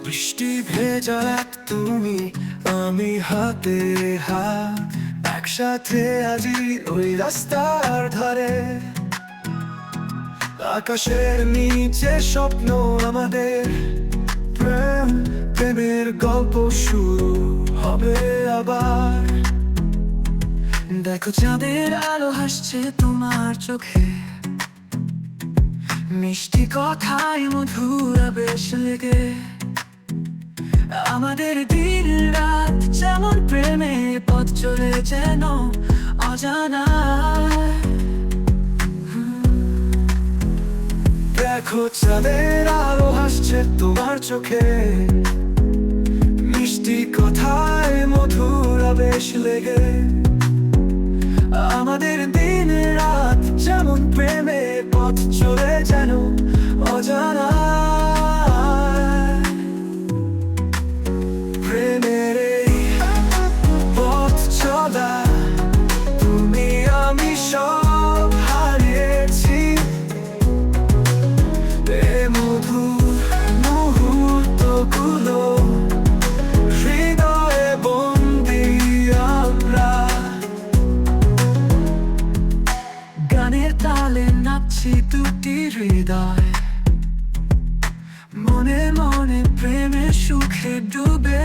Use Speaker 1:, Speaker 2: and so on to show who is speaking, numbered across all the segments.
Speaker 1: বৃষ্টি ভেজা রাত তুমি আমি হাতে হাত, একসাথে আজি ওই রাস্তার ধারে। আকাশের নিচে স্বপ্ন আমাদের, প্রেমের গল্প শুরু হবে আবার। দেখো চাঁদের আলো হাসছে তোমার চোখে, মিষ্টি কথায় মধুর আবেশ লেগে। আমাদের দিন রাত যেমন প্রেমে পথ চলে যেন অজানা। দেখো চাঁদের আলো হাসছে তোমার চোখে, মিষ্টি কথায় মধুর আবেশ লেগে। আমাদের দিন রাত যেমন প্রেমে পথ চলে যেন অজানা। প্রেমের এই পথ চলা তুমি আমি সব হারিয়েছি। এই মধুর মুহূর্তগুলো হৃদয়ে বন্দি আমরা। গানের তালে নাচছি দুটি হৃদয়, মনে মনে প্রেমের সুখে ডুবে।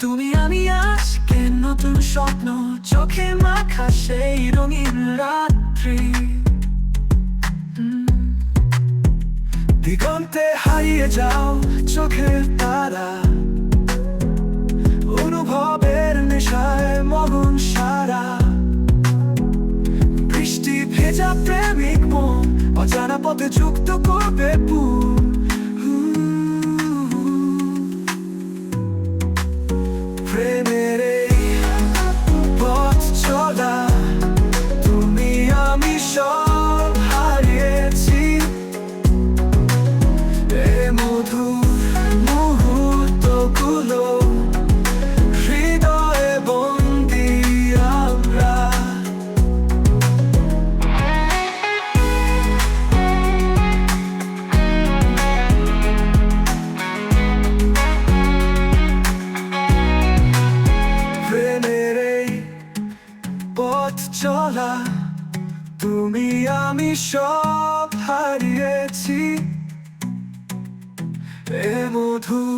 Speaker 1: তুমি আমি আজকে নতুন স্বপ্ন, চোখে মাখা সেই রঙিন রাত্রি। দিগন্তে হারিয়ে যাও চোখের তারা, অনুভবের নেশায় মগন সারা। বৃষ্টি ভেজা প্রেমিক মন অজানা পথে যুক্ত করবে বুক। প্রেমের এই পথ চলা তুমি আমি সব হারিয়েছি। এই মধুর মুহূর্তগুলো হৃদয়ে বন্দি আমরা। প্রেমের এই পথ চলা তুমি আমি সব হারিয়েছি। এ মধুর